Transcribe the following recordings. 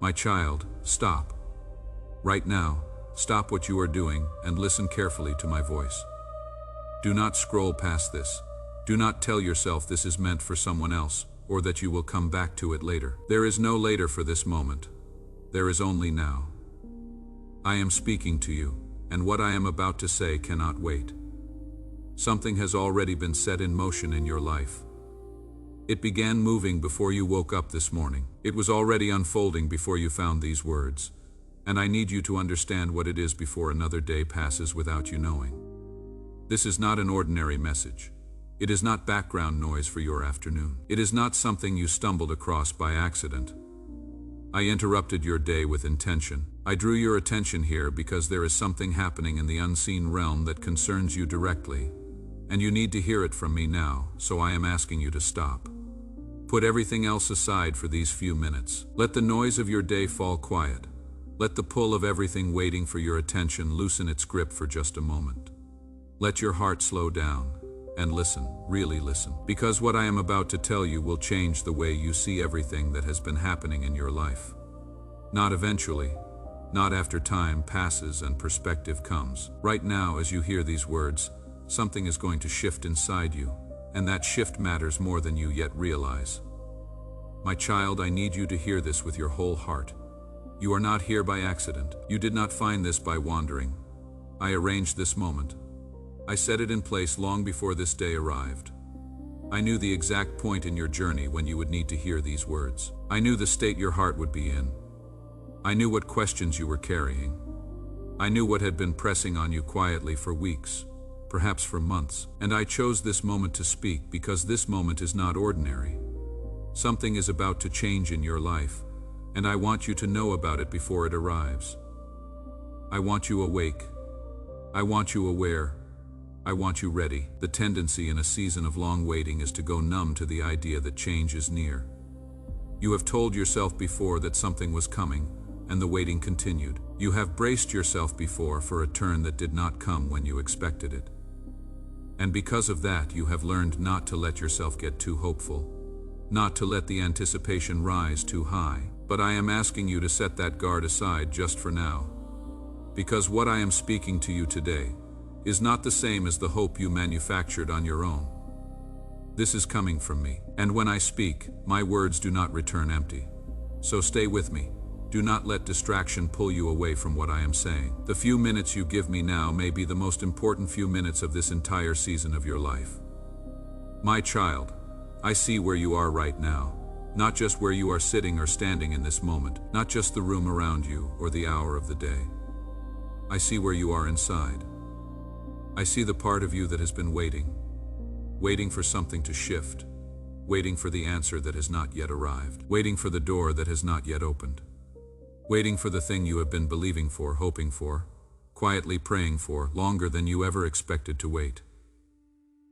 My child, stop. Right now, stop what you are doing and listen carefully to my voice. Do not scroll past this. Do not tell yourself this is meant for someone else, or that you will come back to it later. There is no later for this moment. There is only now. I am speaking to you, and what I am about to say cannot wait. Something has already been set in motion in your life. It began moving before you woke up this morning. It was already unfolding before you found these words, and I need you to understand what it is before another day passes without you knowing. This is not an ordinary message. It is not background noise for your afternoon. It is not something you stumbled across by accident. I interrupted your day with intention. I drew your attention here because there is something happening in the unseen realm that concerns you directly, and you need to hear it from me now, so I am asking you to stop. Put everything else aside for these few minutes. Let the noise of your day fall quiet. Let the pull of everything waiting for your attention loosen its grip for just a moment. Let your heart slow down and listen, really listen, because what I am about to tell you will change the way you see everything that has been happening in your life. Not eventually, not after time passes and perspective comes. Right now, as you hear these words, something is going to shift inside you, and that shift matters more than you yet realize. My child, I need you to hear this with your whole heart. You are not here by accident. You did not find this by wandering. I arranged this moment. I set it in place long before this day arrived. I knew the exact point in your journey when you would need to hear these words. I knew the state your heart would be in. I knew what questions you were carrying. I knew what had been pressing on you quietly for weeks, perhaps for months, and I chose this moment to speak because this moment is not ordinary. Something is about to change in your life, and I want you to know about it before it arrives. I want you awake. I want you aware. I want you ready. The tendency in a season of long waiting is to go numb to the idea that change is near. You have told yourself before that something was coming, and the waiting continued. You have braced yourself before for a turn that did not come when you expected it. And because of that, you have learned not to let yourself get too hopeful, not to let the anticipation rise too high. But I am asking you to set that guard aside just for now, because what I am speaking to you today is not the same as the hope you manufactured on your own. This is coming from me, and when I speak, my words do not return empty. So stay with me. Do not let distraction pull you away from what I am saying. The few minutes you give me now may be the most important few minutes of this entire season of your life. My child, I see where you are right now, not just where you are sitting or standing in this moment, not just the room around you or the hour of the day. I see where you are inside. I see the part of you that has been waiting for something to shift, waiting for the answer that has not yet arrived, waiting for the door that has not yet opened, waiting for the thing you have been believing for, hoping for, quietly praying for, longer than you ever expected to wait.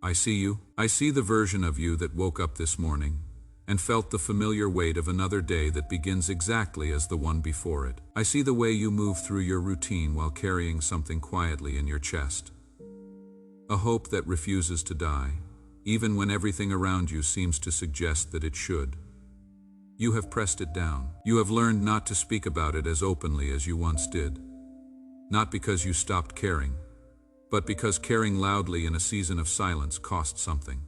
I see you. I see the version of you that woke up this morning and felt the familiar weight of another day that begins exactly as the one before it. I see the way you move through your routine while carrying something quietly in your chest. A hope that refuses to die, even when everything around you seems to suggest that it should. You have pressed it down. You have learned not to speak about it as openly as you once did. Not because you stopped caring, but because caring loudly in a season of silence costs something.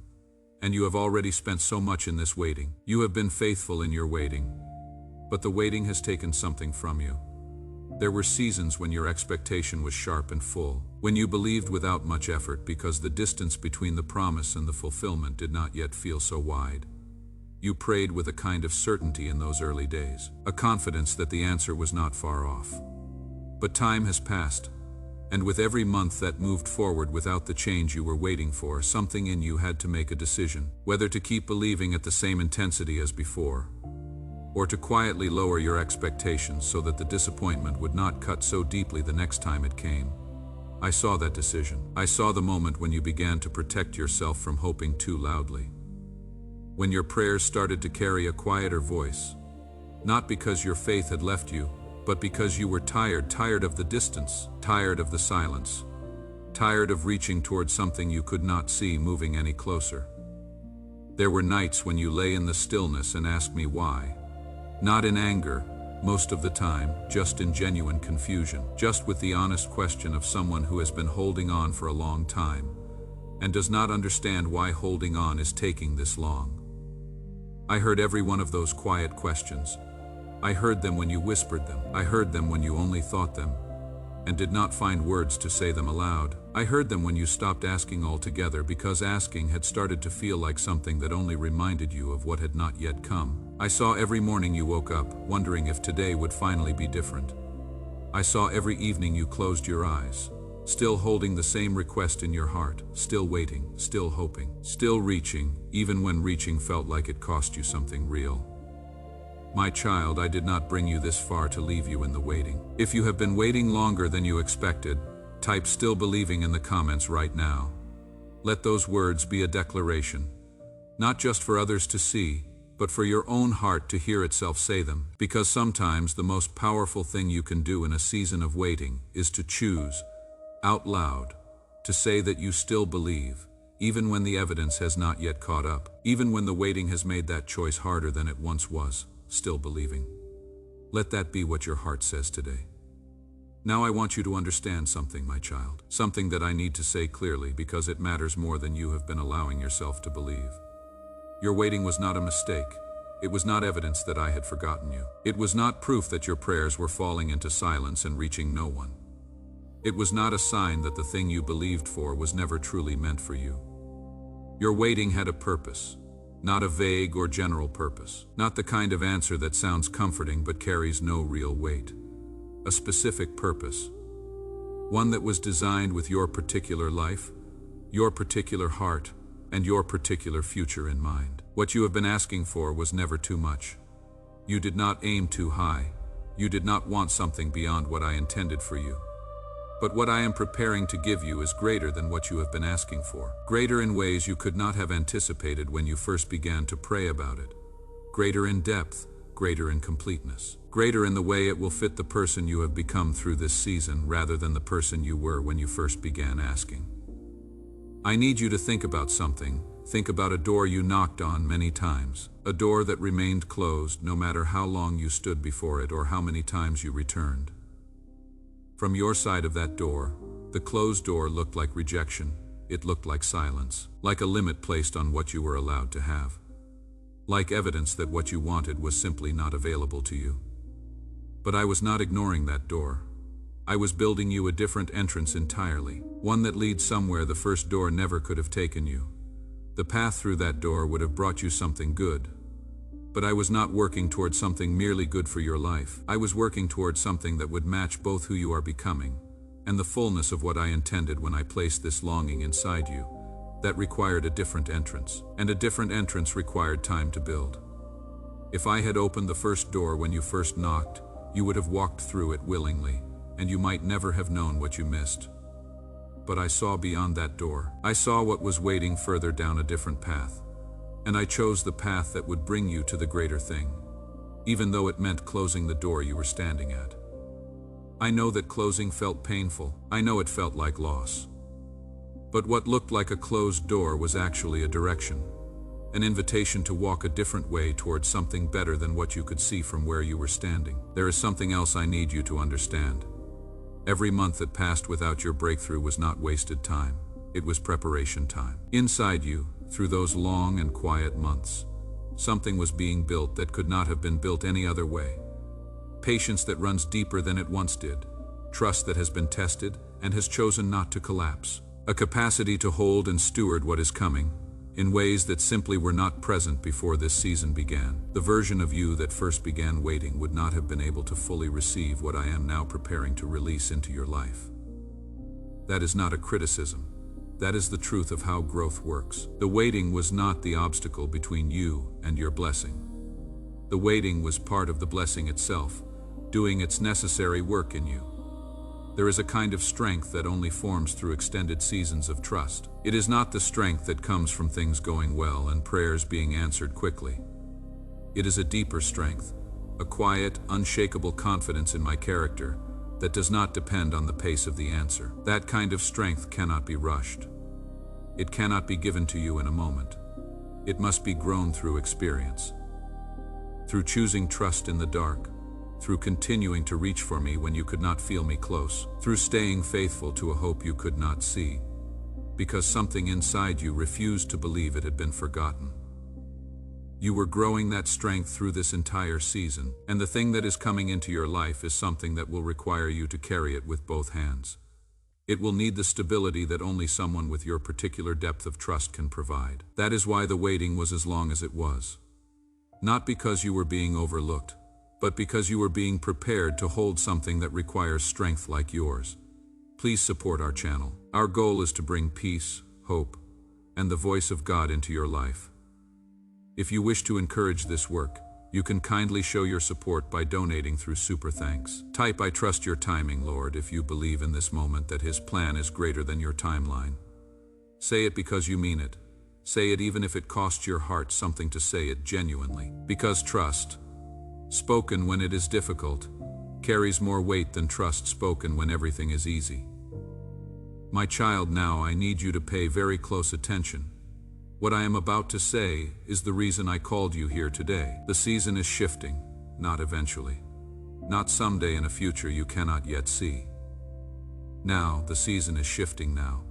And you have already spent so much in this waiting. You have been faithful in your waiting, but the waiting has taken something from you. There were seasons when your expectation was sharp and full, when you believed without much effort because the distance between the promise and the fulfillment did not yet feel so wide. You prayed with a kind of certainty in those early days, a confidence that the answer was not far off. But time has passed, and with every month that moved forward without the change you were waiting for, something in you had to make a decision, whether to keep believing at the same intensity as before, or to quietly lower your expectations so that the disappointment would not cut so deeply the next time it came. I saw that decision. I saw the moment when you began to protect yourself from hoping too loudly. When your prayers started to carry a quieter voice, not because your faith had left you, but because you were tired of the distance, tired of the silence, tired of reaching toward something you could not see moving any closer. There were nights when you lay in the stillness and asked me why. Not in anger, most of the time, just in genuine confusion, just with the honest question of someone who has been holding on for a long time and does not understand why holding on is taking this long. I heard every one of those quiet questions. I heard them when you whispered them. I heard them when you only thought them and did not find words to say them aloud. I heard them when you stopped asking altogether because asking had started to feel like something that only reminded you of what had not yet come. I saw every morning you woke up, wondering if today would finally be different. I saw every evening you closed your eyes, still holding the same request in your heart, still waiting, still hoping, still reaching, even when reaching felt like it cost you something real. My child, I did not bring you this far to leave you in the waiting. If you have been waiting longer than you expected, type "still believing" in the comments right now. Let those words be a declaration, not just for others to see, but for your own heart to hear itself say them. Because sometimes the most powerful thing you can do in a season of waiting is to choose, out loud, to say that you still believe, even when the evidence has not yet caught up, even when the waiting has made that choice harder than it once was. Still believing. Let that be what your heart says today. Now I want you to understand something, my child. Something that I need to say clearly because it matters more than you have been allowing yourself to believe. Your waiting was not a mistake. It was not evidence that I had forgotten you. It was not proof that your prayers were falling into silence and reaching no one. It was not a sign that the thing you believed for was never truly meant for you. Your waiting had a purpose. Not a vague or general purpose. Not the kind of answer that sounds comforting but carries no real weight. A specific purpose. One that was designed with your particular life, your particular heart, and your particular future in mind. What you have been asking for was never too much. You did not aim too high. You did not want something beyond what I intended for you. But what I am preparing to give you is greater than what you have been asking for. Greater in ways you could not have anticipated when you first began to pray about it. Greater in depth, greater in completeness. Greater in the way it will fit the person you have become through this season rather than the person you were when you first began asking. I need you to think about something. Think about a door you knocked on many times. A door that remained closed no matter how long you stood before it or how many times you returned. From your side of that door, the closed door looked like rejection. It looked like silence, like a limit placed on what you were allowed to have. Like evidence that what you wanted was simply not available to you. But I was not ignoring that door. I was building you a different entrance entirely, one that leads somewhere the first door never could have taken you. The path through that door would have brought you something good. But I was not working towards something merely good for your life. I was working towards something that would match both who you are becoming and the fullness of what I intended when I placed this longing inside you. That required a different entrance, and a different entrance required time to build. If I had opened the first door when you first knocked, you would have walked through it willingly, and you might never have known what you missed. But I saw beyond that door. I saw what was waiting further down a different path. And I chose the path that would bring you to the greater thing, even though it meant closing the door you were standing at. I know that closing felt painful. I know it felt like loss. But what looked like a closed door was actually a direction, an invitation to walk a different way towards something better than what you could see from where you were standing. There is something else I need you to understand. Every month that passed without your breakthrough was not wasted time. It was preparation time. Inside you, through those long and quiet months, something was being built that could not have been built any other way. Patience that runs deeper than it once did. Trust that has been tested and has chosen not to collapse. A capacity to hold and steward what is coming in ways that simply were not present before this season began. The version of you that first began waiting would not have been able to fully receive what I am now preparing to release into your life. That is not a criticism. That is the truth of how growth works. The waiting was not the obstacle between you and your blessing. The waiting was part of the blessing itself, doing its necessary work in you. There is a kind of strength that only forms through extended seasons of trust. It is not the strength that comes from things going well and prayers being answered quickly. It is a deeper strength, a quiet, unshakable confidence in my character that does not depend on the pace of the answer. That kind of strength cannot be rushed. It cannot be given to you in a moment. It must be grown through experience, through choosing trust in the dark, through continuing to reach for me when you could not feel me close, through staying faithful to a hope you could not see, because something inside you refused to believe it had been forgotten. You were growing that strength through this entire season, and the thing that is coming into your life is something that will require you to carry it with both hands. It will need the stability that only someone with your particular depth of trust can provide. That is why the waiting was as long as it was. Not because you were being overlooked, but because you were being prepared to hold something that requires strength like yours. Please support our channel. Our goal is to bring peace, hope, and the voice of God into your life. If you wish to encourage this work, you can kindly show your support by donating through Super Thanks. Type "I trust your timing, Lord," if you believe in this moment that His plan is greater than your timeline. Say it because you mean it. Say it even if it costs your heart something to say it genuinely. Because trust, spoken when it is difficult, carries more weight than trust spoken when everything is easy. My child, now I need you to pay very close attention. What I am about to say is the reason I called you here today. The season is shifting, not eventually. Not someday in a future you cannot yet see. Now, the season is shifting now.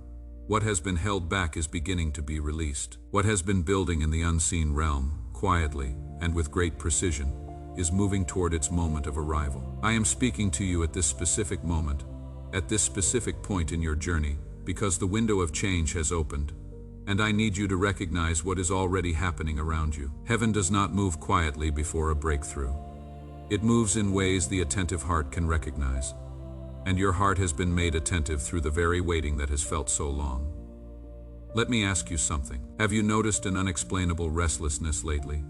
What has been held back is beginning to be released. What has been building in the unseen realm, quietly and with great precision, is moving toward its moment of arrival. I am speaking to you at this specific moment, at this specific point in your journey, because the window of change has opened, and I need you to recognize what is already happening around you. Heaven does not move quietly before a breakthrough. It moves in ways the attentive heart can recognize, and your heart has been made attentive through the very waiting that has felt so long. Let me ask you something. Have you noticed an unexplainable restlessness lately?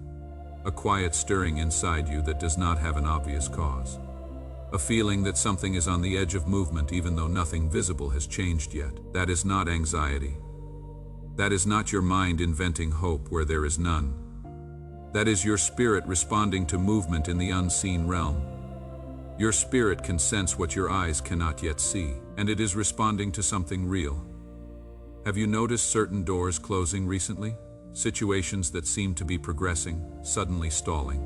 A quiet stirring inside you that does not have an obvious cause. A feeling that something is on the edge of movement even though nothing visible has changed yet. That is not anxiety. That is not your mind inventing hope where there is none. That is your spirit responding to movement in the unseen realm. Your spirit can sense what your eyes cannot yet see, and it is responding to something real. Have you noticed certain doors closing recently? Situations that seem to be progressing, suddenly stalling.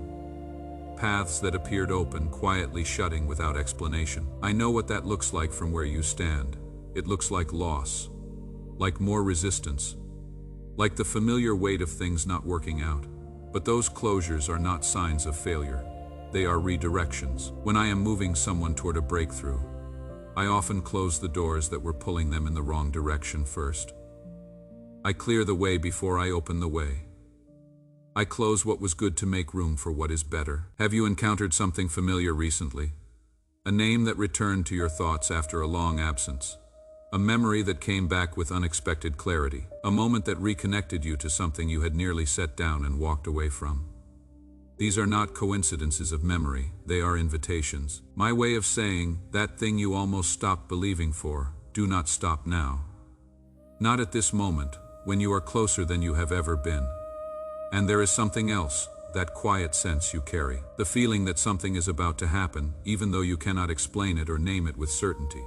Paths that appeared open, quietly shutting without explanation. I know what that looks like from where you stand. It looks like loss, like more resistance, like the familiar weight of things not working out. But those closures are not signs of failure. They are redirections. When I am moving someone toward a breakthrough, I often close the doors that were pulling them in the wrong direction first. I clear the way before I open the way. I close what was good to make room for what is better. Have you encountered something familiar recently? A name that returned to your thoughts after a long absence. A memory that came back with unexpected clarity. A moment that reconnected you to something you had nearly set down and walked away from. These are not coincidences of memory, they are invitations. My way of saying, that thing you almost stopped believing for, do not stop now. Not at this moment, when you are closer than you have ever been. And there is something else, that quiet sense you carry. The feeling that something is about to happen, even though you cannot explain it or name it with certainty.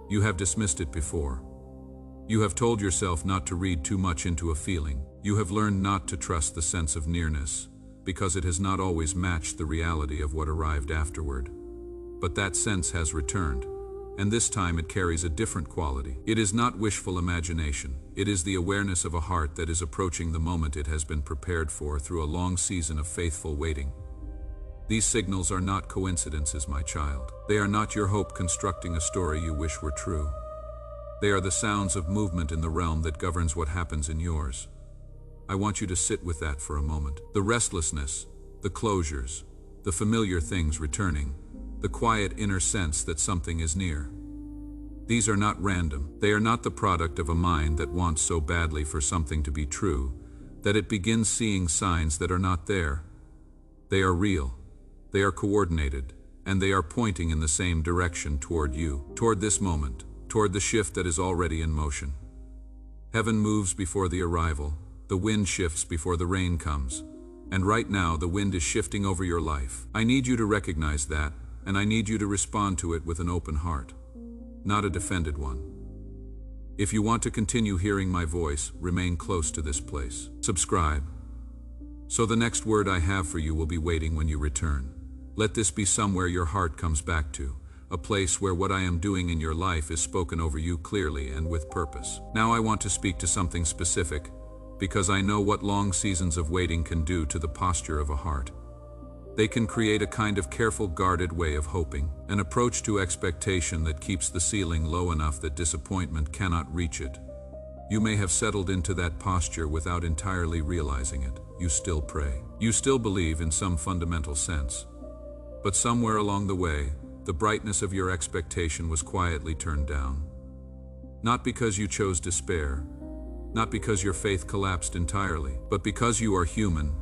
You have dismissed it before. You have told yourself not to read too much into a feeling. You have learned not to trust the sense of nearness, because it has not always matched the reality of what arrived afterward. But that sense has returned, and this time it carries a different quality. It is not wishful imagination. It is the awareness of a heart that is approaching the moment it has been prepared for through a long season of faithful waiting. These signals are not coincidences, my child. They are not your hope constructing a story you wish were true. They are the sounds of movement in the realm that governs what happens in yours. I want you to sit with that for a moment. The restlessness, the closures, the familiar things returning, the quiet inner sense that something is near. These are not random. They are not the product of a mind that wants so badly for something to be true that it begins seeing signs that are not there. They are real. They are coordinated, and they are pointing in the same direction toward you, toward this moment, toward the shift that is already in motion. Heaven moves before the arrival, the wind shifts before the rain comes, and right now the wind is shifting over your life. I need you to recognize that, and I need you to respond to it with an open heart, not a defended one. If you want to continue hearing my voice, remain close to this place. Subscribe. So the next word I have for you will be waiting when you return. Let this be somewhere your heart comes back to, a place where what I am doing in your life is spoken over you clearly and with purpose. Now I want to speak to something specific, because I know what long seasons of waiting can do to the posture of a heart. They can create a kind of careful, guarded way of hoping, an approach to expectation that keeps the ceiling low enough that disappointment cannot reach it. You may have settled into that posture without entirely realizing it. You still pray. You still believe in some fundamental sense. But somewhere along the way, the brightness of your expectation was quietly turned down. Not because you chose despair, not because your faith collapsed entirely, but because you are human,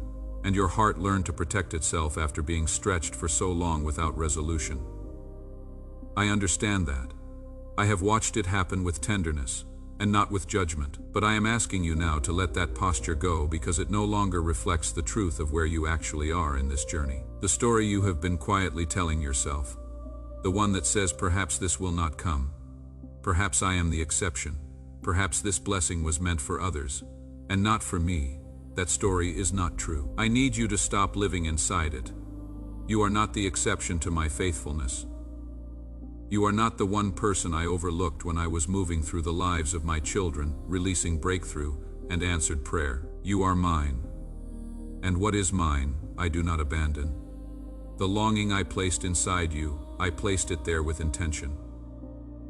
and your heart learned to protect itself after being stretched for so long without resolution. I understand that. I have watched it happen with tenderness, and not with judgment. But I am asking you now to let that posture go because it no longer reflects the truth of where you actually are in this journey. The story you have been quietly telling yourself. The one that says perhaps this will not come. Perhaps I am the exception. Perhaps this blessing was meant for others, and not for me. That story is not true. I need you to stop living inside it. You are not the exception to my faithfulness. You are not the one person I overlooked when I was moving through the lives of my children, releasing breakthrough and answered prayer. You are mine. And what is mine, I do not abandon. The longing I placed inside you, I placed it there with intention.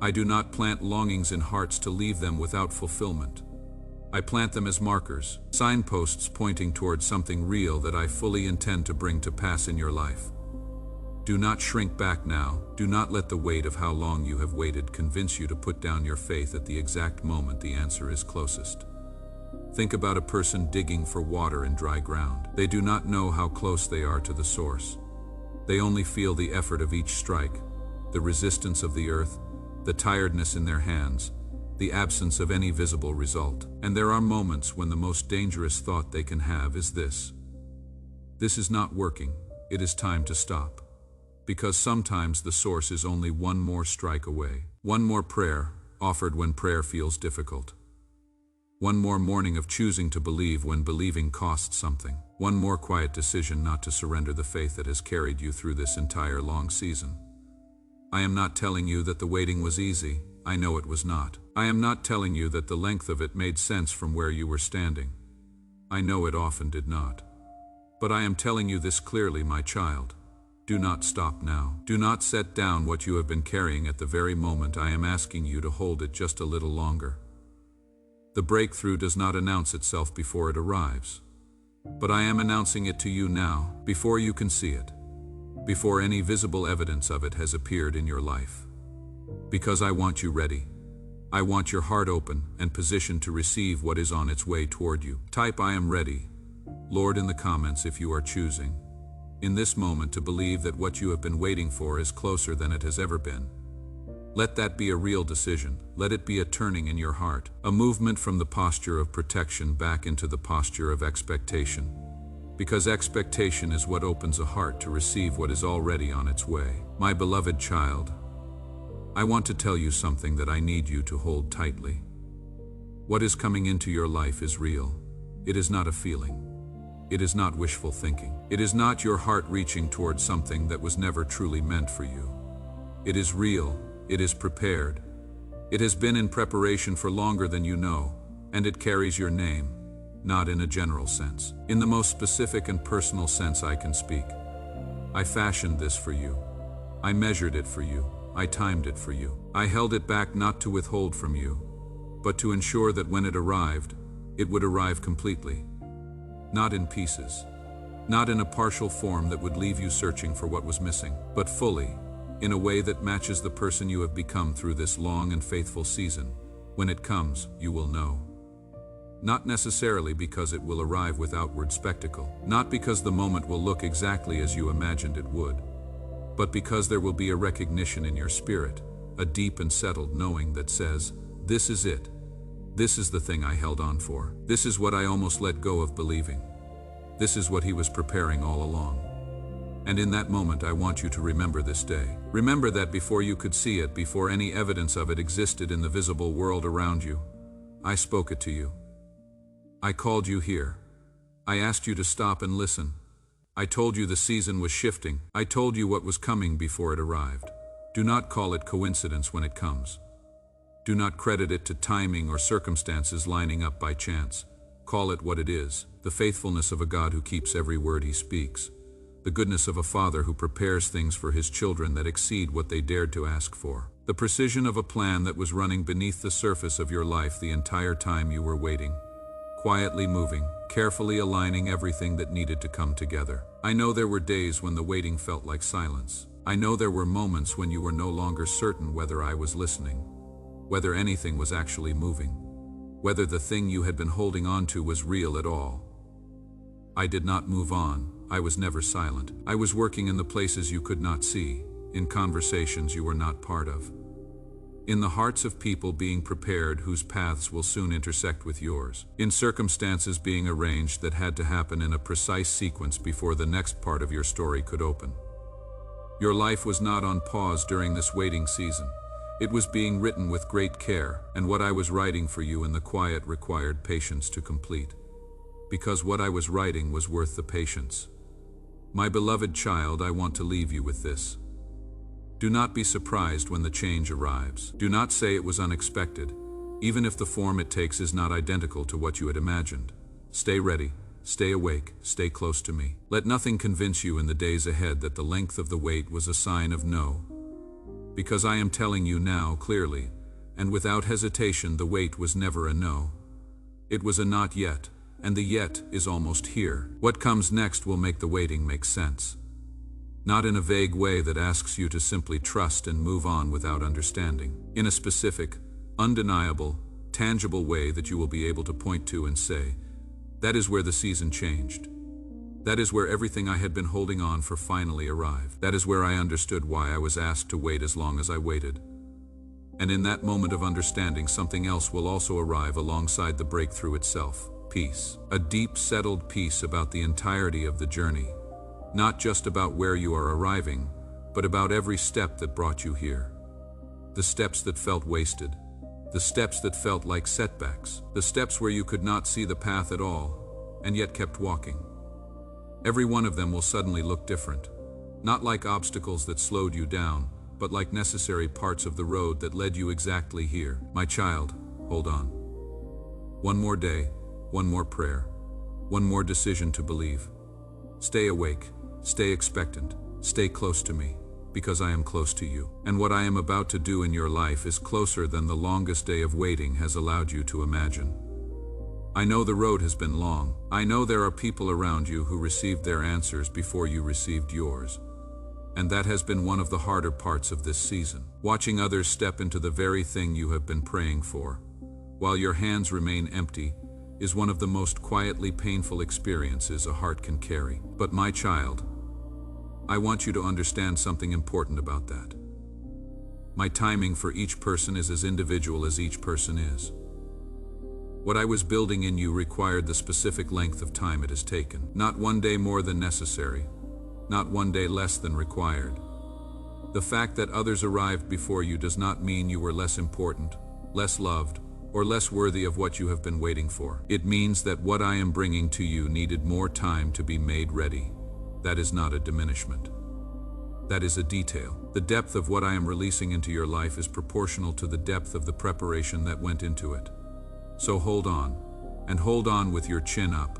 I do not plant longings in hearts to leave them without fulfillment. I plant them as markers, signposts pointing towards something real that I fully intend to bring to pass in your life. Do not shrink back now. Do not let the weight of how long you have waited convince you to put down your faith at the exact moment the answer is closest. Think about a person digging for water in dry ground. They do not know how close they are to the source. They only feel the effort of each strike, the resistance of the earth, the tiredness in their hands, the absence of any visible result. And there are moments when the most dangerous thought they can have is this. This is not working. It is time to stop. Because sometimes the source is only one more strike away. One more prayer, offered when prayer feels difficult. One more morning of choosing to believe when believing costs something. One more quiet decision not to surrender the faith that has carried you through this entire long season. I am not telling you that the waiting was easy. I know it was not. I am not telling you that the length of it made sense from where you were standing. I know it often did not. But I am telling you this clearly, my child. Do not stop now. Do not set down what you have been carrying at the very moment I am asking you to hold it just a little longer. The breakthrough does not announce itself before it arrives. But I am announcing it to you now, before you can see it, before any visible evidence of it has appeared in your life. Because I want you ready. I want your heart open and positioned to receive what is on its way toward you. Type "I am ready," Lord, in the comments if you are choosing, in this moment, to believe that what you have been waiting for is closer than it has ever been. Let that be a real decision. Let it be a turning in your heart, a movement from the posture of protection back into the posture of expectation. Because expectation is what opens a heart to receive what is already on its way. My beloved child, I want to tell you something that I need you to hold tightly. What is coming into your life is real. It is not a feeling. It is not wishful thinking. It is not your heart reaching towards something that was never truly meant for you. It is real. It is prepared. It has been in preparation for longer than you know, and it carries your name, not in a general sense. In the most specific and personal sense I can speak. I fashioned this for you. I measured it for you. I timed it for you. I held it back not to withhold from you, but to ensure that when it arrived, it would arrive completely. Not in pieces. Not in a partial form that would leave you searching for what was missing, but fully, in a way that matches the person you have become through this long and faithful season. When it comes, you will know. Not necessarily because it will arrive with outward spectacle, not because the moment will look exactly as you imagined it would, but because there will be a recognition in your spirit, a deep and settled knowing that says, this is it. This is the thing I held on for. This is what I almost let go of believing. This is what he was preparing all along. And in that moment I want you to remember this day. Remember that before you could see it, before any evidence of it existed in the visible world around you, I spoke it to you. I called you here. I asked you to stop and listen. I told you the season was shifting. I told you what was coming before it arrived. Do not call it coincidence when it comes. Do not credit it to timing or circumstances lining up by chance. Call it what it is, the faithfulness of a God who keeps every word he speaks, the goodness of a Father who prepares things for his children that exceed what they dared to ask for, the precision of a plan that was running beneath the surface of your life the entire time you were waiting, quietly moving, carefully aligning everything that needed to come together. I know there were days when the waiting felt like silence. I know there were moments when you were no longer certain whether I was listening, whether anything was actually moving, whether the thing you had been holding on to was real at all. I did not move on. I was never silent. I was working in the places you could not see, in conversations you were not part of, in the hearts of people being prepared whose paths will soon intersect with yours, in circumstances being arranged that had to happen in a precise sequence before the next part of your story could open. Your life was not on pause during this waiting season. It was being written with great care, and what I was writing for you in the quiet required patience to complete, because what I was writing was worth the patience. My beloved child, I want to leave you with this. Do not be surprised when the change arrives. Do not say it was unexpected, even if the form it takes is not identical to what you had imagined. Stay ready, stay awake, stay close to me. Let nothing convince you in the days ahead that the length of the wait was a sign of no, because I am telling you now clearly, and without hesitation, the wait was never a no. It was a not yet, and the yet is almost here. What comes next will make the waiting make sense. Not in a vague way that asks you to simply trust and move on without understanding. In a specific, undeniable, tangible way that you will be able to point to and say, that is where the season changed. That is where everything I had been holding on for finally arrived. That is where I understood why I was asked to wait as long as I waited. And in that moment of understanding, something else will also arrive alongside the breakthrough itself. Peace. A deep, settled peace about the entirety of the journey. Not just about where you are arriving, but about every step that brought you here. The steps that felt wasted. The steps that felt like setbacks. The steps where you could not see the path at all, and yet kept walking. Every one of them will suddenly look different. Not like obstacles that slowed you down, but like necessary parts of the road that led you exactly here. My child, hold on. One more day, one more prayer, one more decision to believe. Stay awake, stay expectant, stay close to me, because I am close to you. And what I am about to do in your life is closer than the longest day of waiting has allowed you to imagine. I know the road has been long. I know there are people around you who received their answers before you received yours. And that has been one of the harder parts of this season. Watching others step into the very thing you have been praying for, while your hands remain empty, is one of the most quietly painful experiences a heart can carry. But my child, I want you to understand something important about that. My timing for each person is as individual as each person is. What I was building in you required the specific length of time it has taken. Not one day more than necessary, not one day less than required. The fact that others arrived before you does not mean you were less important, less loved, or less worthy of what you have been waiting for. It means that what I am bringing to you needed more time to be made ready. That is not a diminishment. That is a detail. The depth of what I am releasing into your life is proportional to the depth of the preparation that went into it. So hold on, and hold on with your chin up,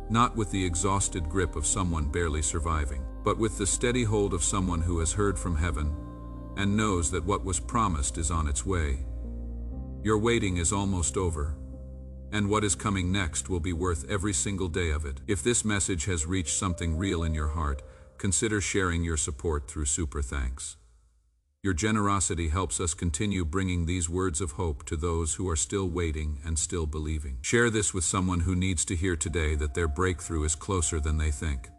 not with the exhausted grip of someone barely surviving, but with the steady hold of someone who has heard from heaven and knows that what was promised is on its way. Your waiting is almost over, and what is coming next will be worth every single day of it. If this message has reached something real in your heart, consider sharing your support through Super Thanks. Your generosity helps us continue bringing these words of hope to those who are still waiting and still believing. Share this with someone who needs to hear today that their breakthrough is closer than they think.